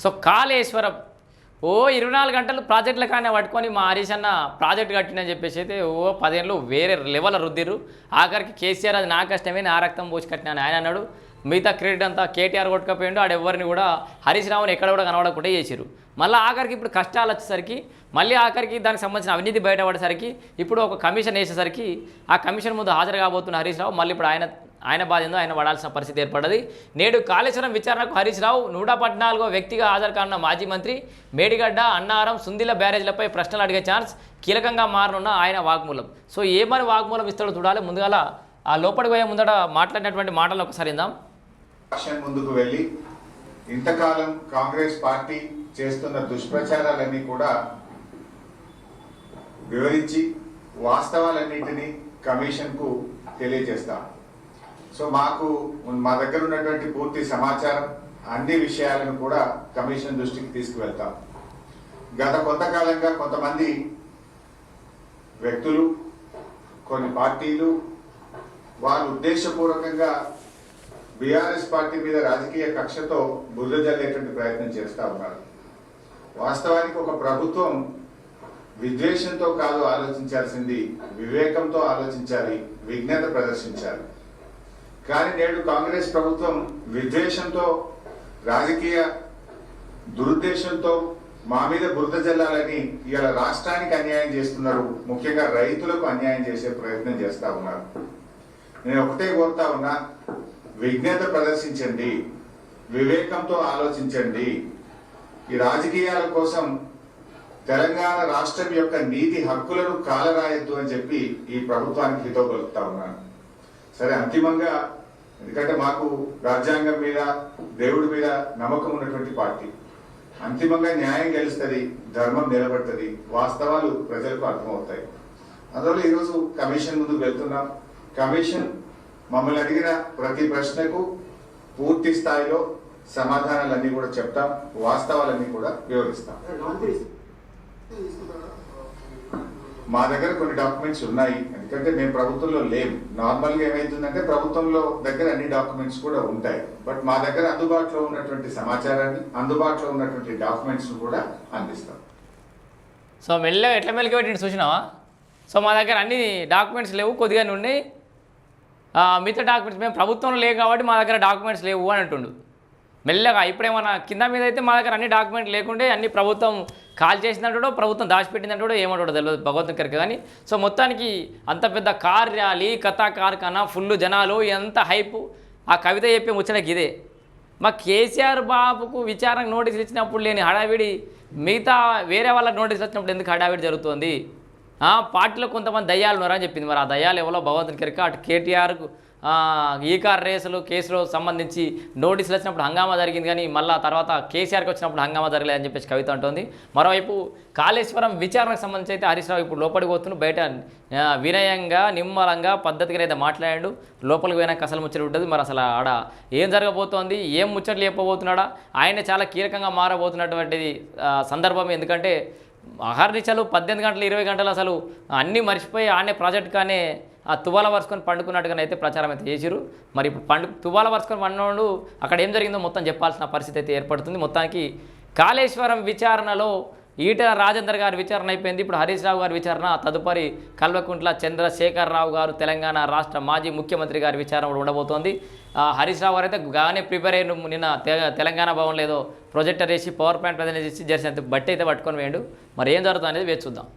So Kaleshwaram 24 గంటలు ప్రాజెక్టుల కానీ పట్టుకొని మా హరీష్ అన్న ప్రాజెక్ట్ కట్టినని చెప్పేసి అయితే 10 ఏళ్ళు వేరే లెవెల్ రుద్దిరు. ఆఖరికి కేసీఆర్ అది నా కష్టమే నా రక్తం పోసి కట్టినాను ఆయన అన్నాడు. మిగతా క్రెడిట్ అంతా కేటీఆర్ కొట్టుకపోయిండు. ఆడెవ్వరిని కూడా హరీష్ రావుని ఎక్కడ కూడా కనబడకుండా చేసిరు. మళ్ళీ ఆఖరికి ఇప్పుడు కష్టాలు వచ్చేసరికి మళ్ళీ ఆఖరికి దానికి సంబంధించిన అవినీతి బయటపడేసరికి ఇప్పుడు ఒక కమిషన్ వేసేసరికి ఆ కమిషన్ ముందు హాజరు కాబోతున్న హరీష్ రావు మళ్ళీ ఇప్పుడు ఆయన బాధ ఏందో ఆయన పడాల్సిన పరిస్థితి ఏర్పడ్డది. నేడు కాళేశ్వరం విచారణకు హరీష్ రావు 114వ వ్యక్తిగా హాజరు కానున్న మాజీ మంత్రి మేడిగడ్డ అన్నారం సుందిల బ్యారేజ్లపై ప్రశ్నలు అడిగే ఛాన్స్ కీలకంగా మారనున్న ఆయన వాగ్మూలం. సో ఏమని వాగ్మూలం ఇస్తాడో చూడాలి. ముందుగాల ఆ లోపలికి పోయే ముందట మాట్లాడినటువంటి మాటలను ఒకసారి ఇందాం. ముందుకు వెళ్ళి ఇంతకాలం కాంగ్రెస్ పార్టీ చేస్తున్న దుష్ప్రచారాలన్నీ కూడా వివరించి వాస్తవాలన్నింటినీ కమిషన్కు తెలియజేస్తాం. సో మా దగ్గర ఉన్నటువంటి పూర్తి సమాచారం అన్ని విషయాలను కూడా కమిషన్ దృష్టికి తీసుకువెళ్తాం. గత కొంతకాలంగా కొంతమంది వ్యక్తులు కొన్ని పార్టీలు వాళ్ళు ఉద్దేశపూర్వకంగా బీఆర్ఎస్ పార్టీ మీద రాజకీయ కక్షతో బురద జల్లేటువంటి ప్రయత్నం చేస్తూ ఉన్నారు. వాస్తవానికి ఒక ప్రభుత్వం విద్వేషంతో కాదు ఆలోచించాల్సింది, వివేకంతో ఆలోచించాలి, విజ్ఞత ప్రదర్శించాలి. కానీ నేడు కాంగ్రెస్ ప్రభుత్వం విద్వేషంతో రాజకీయ దురుద్దేశంతో మా మీద బురద జల్లాలని ఇవాళ రాష్ట్రానికి అన్యాయం చేస్తున్నారు. ముఖ్యంగా రైతులకు అన్యాయం చేసే ప్రయత్నం చేస్తూ ఉన్నారు. నేను ఒకటే కోరుతా ఉన్నా, విజ్ఞత ప్రదర్శించండి, వివేకంతో ఆలోచించండి. ఈ రాజకీయాల కోసం తెలంగాణ రాష్ట్రం యొక్క నీతి హక్కులను కాలరాయొద్దు అని చెప్పి ఈ ప్రభుత్వానికి హితవు పలుకుతా ఉన్నాను. సరే, అంతిమంగా ఎందుకంటే మాకు రాజ్యాంగం మీద దేవుడి మీద నమ్మకం ఉన్నటువంటి పార్టీ, అంతిమంగా న్యాయం గెలుస్తుంది, ధర్మం నిలబడుతుంది, వాస్తవాలు ప్రజలకు అర్థమవుతాయి. అందువల్ల ఈరోజు కమిషన్ ముందుకు వెళ్తున్నాం. కమిషన్ మమ్మల్ని అడిగిన ప్రతి ప్రశ్నకు పూర్తి స్థాయిలో సమాధానాలన్నీ కూడా చెప్తాం, వాస్తవాలన్నీ కూడా వివరిస్తాం. మా దగ్గర కొన్ని డాక్యుమెంట్స్ ఉన్నాయి, ఎందుకంటే మేము ప్రభుత్వంలో లేము. నార్మల్గా ఏమైతుందంటే ప్రభుత్వంలో దగ్గర అన్ని డాక్యుమెంట్స్ కూడా ఉంటాయి, బట్ మా దగ్గర అందుబాటులో ఉన్నటువంటి సమాచారాన్ని, అందుబాటులో ఉన్నటువంటి డాక్యుమెంట్స్ కూడా అందిస్తాం. సో మెల్లగా ఎట్లా మెల్లగా పెట్టింది చూసినావా? సో మా దగ్గర అన్ని డాక్యుమెంట్స్ లేవు, కొద్దిగానే ఉన్నాయి. మిగతా డాక్యుమెంట్స్ మేము ప్రభుత్వంలో లేవు కాబట్టి మా దగ్గర డాక్యుమెంట్స్ లేవు అని అంటుండు. మెల్లగా ఇప్పుడేమన్నా కింద మీద అయితే మా దగ్గర అన్ని డాక్యుమెంట్ లేకుంటే అన్ని ప్రభుత్వం కాల్ చేసినట్టు, ప్రభుత్వం దాచిపెట్టినట్టు ఏమంటాడో తెలియదు భగవంతుని కరికి. కానీ సో మొత్తానికి అంత పెద్ద కార్ ర్యాలీ, కథా కార్ఖానా, ఫుల్ జనాలు, ఎంత హైపు. ఆ కవిత చెప్పే ముచ్చటకి ఇదే. మా కేసీఆర్ బాబుకు విచారణ నోటీసులు ఇచ్చినప్పుడు లేని హడావిడి మిగతా వేరే వాళ్ళకి నోటీసులు వచ్చినప్పుడు ఎందుకు హడావిడి జరుగుతుంది? పార్టీలో కొంతమంది దయ్యాలు ఉన్నారని చెప్పింది. మరి ఆ దయ్యాలు ఎవరో భగవంతుని కరిక. అటు కేటీఆర్కు ఈ కార్ రేసులు కేసులో సంబంధించి నోటీసులు వచ్చినప్పుడు హంగామా జరిగింది, కానీ మళ్ళీ తర్వాత కేసీఆర్కి వచ్చినప్పుడు హంగామా జరగలేదని చెప్పేసి కవిత అంటుంది. మరోవైపు కాళేశ్వరం విచారణకు సంబంధించి అయితే హరీష్ రావు ఇప్పుడు లోపలికి పోతున్నాడు. బయట వినయంగా నిమ్మలంగా పద్ధతిగా అయితే మాట్లాడాడు. లోపలికి పోయినాక అసలు ముచ్చట ఉంటుంది. మరి అసలు ఆడ ఏం జరగబోతోంది, ఏం ముచ్చట్లు చెప్పబోతున్నాడా, ఆయన చాలా కీలకంగా మారబోతున్నటువంటిది సందర్భం. ఎందుకంటే అహర్నిశలు 18 గంటలు 20 గంటలు అసలు అన్నీ మర్చిపోయి ఆనే ప్రాజెక్ట్ కానీ ఆ తువాల వరుసుకొని పండుకున్నట్టుగానే అయితే ప్రచారం అయితే చేసిరు. మరి ఇప్పుడు తువాల వరుసుకొని పండుడు అక్కడ ఏం జరిగిందో మొత్తం చెప్పాల్సిన పరిస్థితి అయితే ఏర్పడుతుంది. మొత్తానికి కాళేశ్వరం విచారణలో ఈటెల రాజేందర్ గారి విచారణ అయిపోయింది. ఇప్పుడు హరీష్ రావు గారి విచారణ, తదుపరి కల్వకుంట్ల చంద్రశేఖర్ రావు గారు తెలంగాణ రాష్ట్ర మాజీ ముఖ్యమంత్రి గారి విచారణ కూడా ఉండబోతోంది. హరీష్ రావు గారు అయితే బాగానే ప్రిపేర్ అయిన నిన్న తెలంగాణ భవన్లో ఏదో ప్రొజెక్టర్ వేసి పవర్ పాయింట్ ప్రజెంట్ చేసి జరిసినంత బట్టి అయితే పట్టుకొని వేయండు. మరి ఏం జరుగుతుంది అనేది వేచి చూద్దాం.